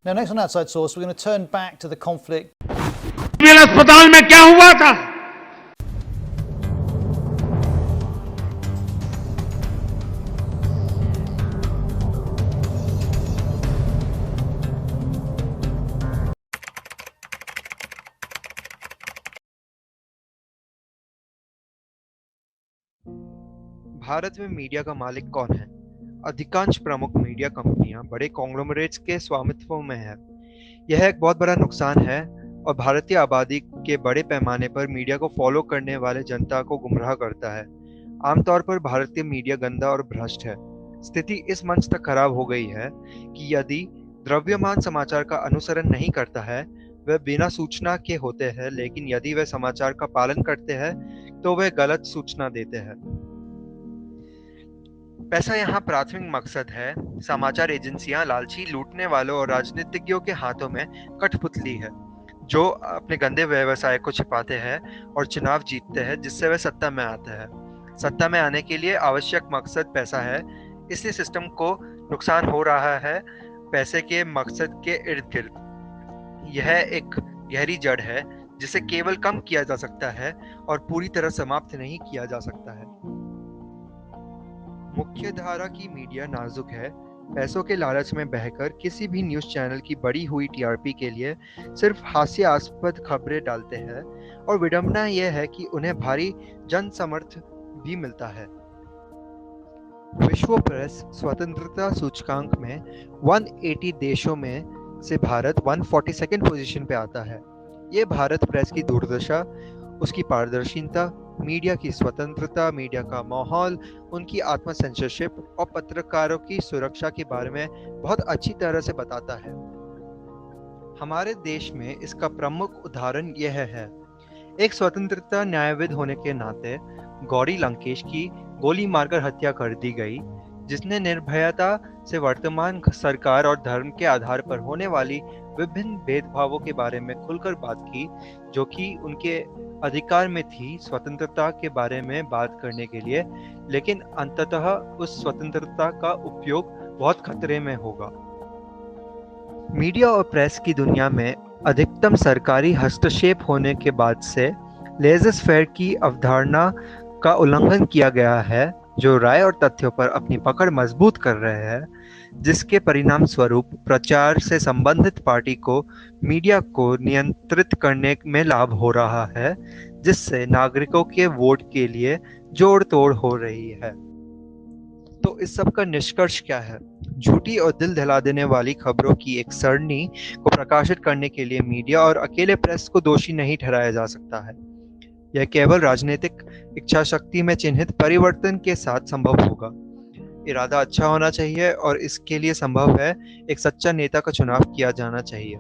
Now, next on Outside Source, we're going to turn back to the conflict. मेरे अस्पताल में क्या हुआ था? भारत में मीडिया का मालिक कौन है? अधिकांश प्रमुख मीडिया कंपनियां बड़े कॉन्ग्लोमरेट्स के स्वामित्व में है। यह एक बहुत बड़ा नुकसान है और भारतीय आबादी के बड़े पैमाने पर मीडिया को फॉलो करने वाले जनता को गुमराह करता है। आमतौर पर भारतीय मीडिया गंदा और भ्रष्ट है। स्थिति इस मंच तक खराब हो गई है कि यदि द्रव्यमान समाचार का अनुसरण नहीं करता है, वह बिना सूचना के होते हैं, लेकिन यदि वह समाचार का पालन करते हैं तो वह गलत सूचना देते हैं। पैसा यहाँ प्राथमिक मकसद है। समाचार एजेंसियां लालची, लूटने वालों और राजनीतिज्ञों के हाथों में कठपुतली है, जो अपने गंदे व्यवसाय को छिपाते हैं और चुनाव जीतते हैं, जिससे वे सत्ता में आते हैं। सत्ता में आने के लिए आवश्यक मकसद पैसा है, इसलिए सिस्टम को नुकसान हो रहा है पैसे के मकसद के इर्द गिर्द। यह एक गहरी जड़ है जिसे केवल कम किया जा सकता है और पूरी तरह समाप्त नहीं किया जा सकता है। मुख्य धारा की मीडिया नाजुक है। पैसों के लालच में बहकर किसी भी न्यूज़ चैनल की बढ़ी हुई टीआरपी के लिए सिर्फ हास्यास्पद खबरें डालते हैं और विडंबना यह है कि उन्हें भारी जन समर्थ भी मिलता है। विश्व प्रेस स्वतंत्रता सूचकांक में 180 देशों में से भारत 142nd पोजीशन पे आता है। ये भारत प्रेस की दुर्दशा, उसकी पारदर्शिता, मीडिया की स्वतंत्रता, मीडिया का माहौल, उनकी आत्म सेंसरशिप और पत्रकारों की सुरक्षा के बारे में बहुत अच्छी तरह से बताता है। हमारे देश में इसका प्रमुख उदाहरण यह है। एक स्वतंत्रता न्यायविद होने के नाते गौरी लंकेश की गोली मारकर हत्या कर दी गई, जिसने निर्भयता से वर्तमान सरकार और धर्म के आधार पर होने वाली विभिन्न भेदभावों के बारे में खुलकर बात की, जो कि उनके अधिकार में थी स्वतंत्रता के बारे में बात करने के लिए, लेकिन अंततः उस स्वतंत्रता का उपयोग बहुत खतरे में होगा। मीडिया और प्रेस की दुनिया में अधिकतम सरकारी हस्तक्षेप होने के बाद से लेज़र फेयर की अवधारणा का उल्लंघन किया गया है, जो राय और तथ्यों पर अपनी पकड़ मजबूत कर रहे हैं, जिसके परिणाम स्वरूप प्रचार से संबंधित पार्टी को मीडिया को नियंत्रित करने में लाभ हो रहा है, जिससे नागरिकों के वोट के लिए जोड़ तोड़ हो रही है। तो इस सब का निष्कर्ष क्या है? झूठी और दिल दहला देने वाली खबरों की एक सरणी को प्रकाशित करने के लिए मीडिया और अकेले प्रेस को दोषी नहीं ठहराया जा सकता है। यह केवल राजनीतिक इच्छा शक्ति में चिन्हित परिवर्तन के साथ संभव होगा। इरादा अच्छा होना चाहिए और इसके लिए संभव है एक सच्चा नेता का चुनाव किया जाना चाहिए।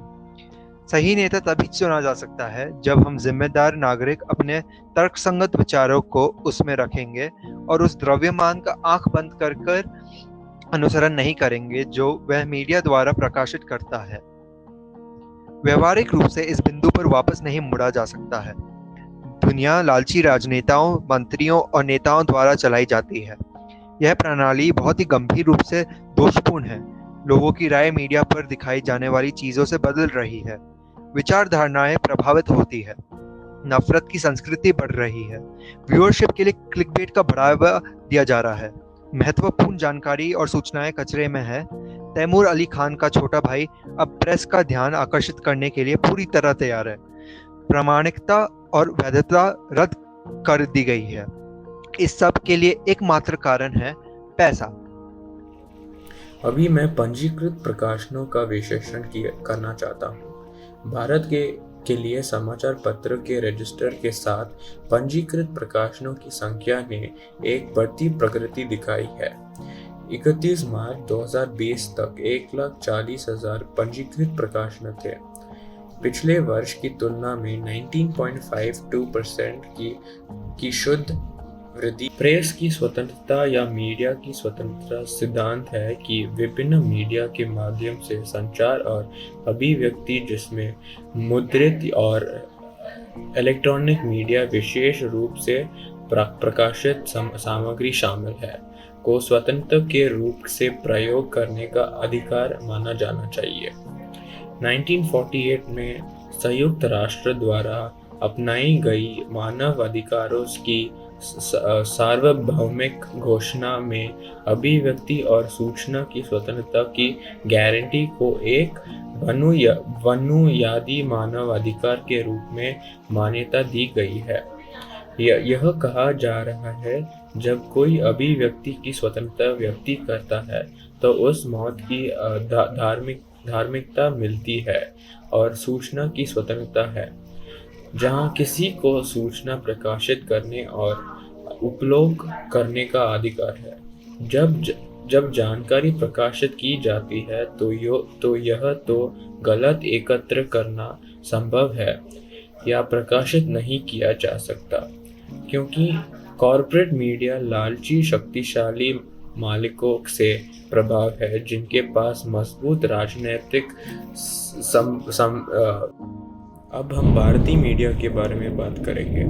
सही नेता तभी चुना जा सकता है जब हम जिम्मेदार नागरिक अपने तर्कसंगत विचारों को उसमें रखेंगे और उस द्रव्यमान का आंख बंद कर अनुसरण नहीं करेंगे जो वह मीडिया द्वारा प्रकाशित करता है। व्यवहारिक रूप से इस बिंदु पर वापस नहीं मुड़ा जा सकता है। दुनिया लालची राजनेताओं, मंत्रियों और नेताओं द्वारा चलाई जाती है। यह प्रणाली बहुत ही गंभीर रूप से दोषपूर्ण है। लोगों की राय मीडिया पर दिखाई जाने वाली चीजों से बदल रही है। विचारधारणाएं प्रभावित होती है। नफरत की संस्कृति बढ़ रही है। व्यूअरशिप के लिए क्लिकबेट का बढ़ावा दिया जा रहा है। महत्वपूर्ण जानकारी और सूचनाएं कचरे में है। तैमूर अली खान का छोटा भाई अब प्रेस का ध्यान आकर्षित करने के लिए पूरी तरह तैयार है। प्रामाणिकता और वैधता रद्द कर दी गई है। इस सब के लिए एकमात्र कारण है पैसा। अभी मैं पंजीकृत प्रकाशनों का विश्लेषण करना चाहता हूँ। भारत के लिए समाचार पत्र के रजिस्टर के साथ पंजीकृत प्रकाशनों की संख्या ने एक बढ़ती प्रगति दिखाई है। 31 मार्च 2020 तक 1,40,000 पंजीकृत प्रकाशन थे। पिछले वर्ष की तुलना में 19.52% की शुद्ध वृद्धि। प्रेस की स्वतंत्रता या मीडिया की स्वतंत्रता सिद्धांत है कि विभिन्न मीडिया के माध्यम से संचार और अभिव्यक्ति, जिसमें मुद्रित और इलेक्ट्रॉनिक मीडिया विशेष रूप से प्रकाशित सामग्री शामिल है, को स्वतंत्र के रूप से प्रयोग करने का अधिकार माना जाना चाहिए। 1948 में संयुक्त राष्ट्र द्वारा अपनाई गई मानव अधिकारों की सार्वभौमिक घोषणा में अभिव्यक्ति और सूचना की स्वतंत्रता की गारंटी को एक बुनियादी मानव अधिकार के रूप में मान्यता दी गई है। यह कहा जा रहा है, जब कोई अभिव्यक्ति की स्वतंत्रता व्यक्ति करता है तो उस मौत की धार्मिकता मिलती है और सूचना की स्वतंत्रता है। जहां किसी को सूचना प्रकाशित करने और उपयोग करने का अधिकार है। जब जानकारी प्रकाशित की जाती है तो यह तो गलत एकत्र करना संभव है या प्रकाशित नहीं किया जा सकता, क्योंकि कॉर्पोरेट मीडिया लालची शक्तिशाली मालिकों से प्रभाव है, जिनके पास मजबूत राजनीतिक अब हम भारतीय मीडिया के बारे में बात करेंगे।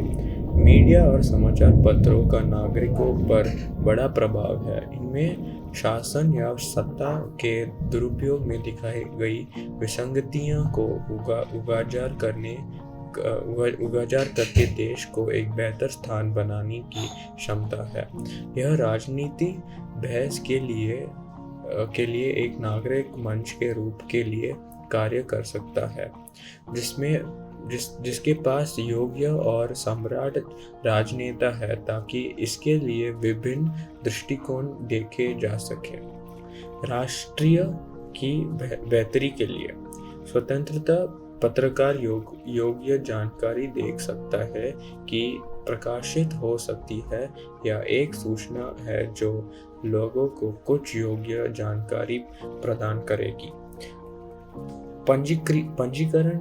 मीडिया और समाचार पत्रों का नागरिकों पर बड़ा प्रभाव है। इनमें शासन या सत्ता के दुरुपयोग में दिखाई गई विसंगतियों को उजागर करके देश को एक बेहतर स्थान बनाने की क्षमता है। यह राजनीति बहस के लिए एक नागरिक मंच के रूप के लिए कार्य कर सकता है, जिसके पास योग्य और सम्राट राजनेता है, ताकि इसके लिए विभिन्न दृष्टिकोण देखे जा सके। राष्ट्रीय की बेहतरी के लिए स्वतंत्रता पत्रकार योग्य जानकारी देख सकता है कि प्रकाशित हो सकती है, या एक सूचना है जो लोगों को कुछ योग्य जानकारी प्रदान करेगी। पंजीकरण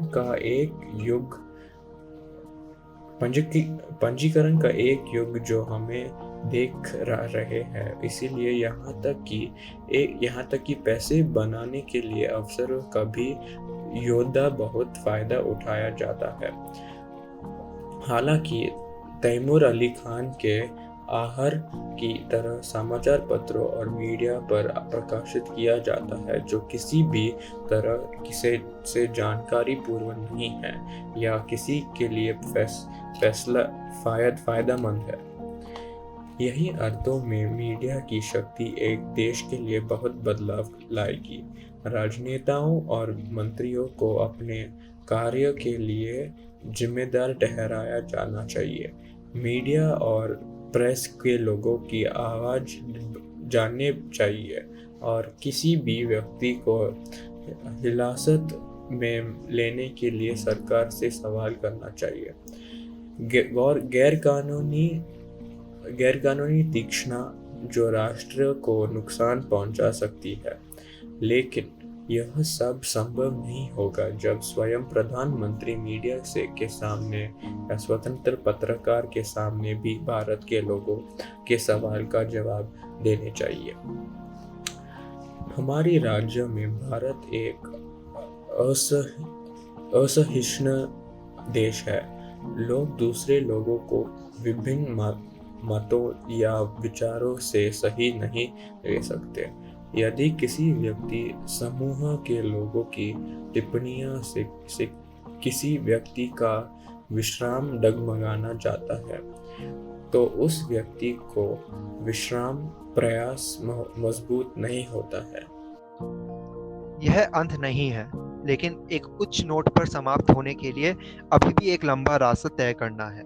का एक युग जो हमें देख रहे हैं, इसीलिए यहाँ तक कि पैसे बनाने के लिए अफसरों का भी योद्धा बहुत फायदा उठाया जाता है। हालांकि तैमूर अली खान के आहर की तरह समाचार पत्रों और मीडिया पर प्रकाशित किया जाता है, जो किसी भी तरह से जानकारी पूर्ण नहीं है या किसी के लिए फैसला फायदेमंद है। यही अर्थों में मीडिया की शक्ति एक देश के लिए बहुत बदलाव लाएगी। राजनेताओं और मंत्रियों को अपने कार्य के लिए जिम्मेदार ठहराया जाना चाहिए। मीडिया और प्रेस के लोगों की आवाज़ जाननी चाहिए और किसी भी व्यक्ति को हिरासत में लेने के लिए सरकार से सवाल करना चाहिए। गैरकानूनी तीक्ष्णता जो राष्ट्र को नुकसान पहुंचा सकती है, लेकिन यह सब संभव नहीं होगा जब स्वयं प्रधानमंत्री मीडिया के सामने या स्वतंत्र पत्रकार के सामने भी भारत के लोगों के सवाल का जवाब देने चाहिए। हमारे राज्य में भारत एक असहिष्णु देश है। लोग दूसरे लोगों को विभिन्न मतों या विचारों से सही नहीं ले सकते। यदि किसी व्यक्ति समूह के लोगों की टिप्पणियों से किसी व्यक्ति का विश्राम डगमगाना चाहता है, तो उस व्यक्ति को विश्राम प्रयास मजबूत नहीं होता है। यह अंत नहीं है, लेकिन एक उच्च नोट पर समाप्त होने के लिए अभी भी एक लंबा रास्ता तय करना है।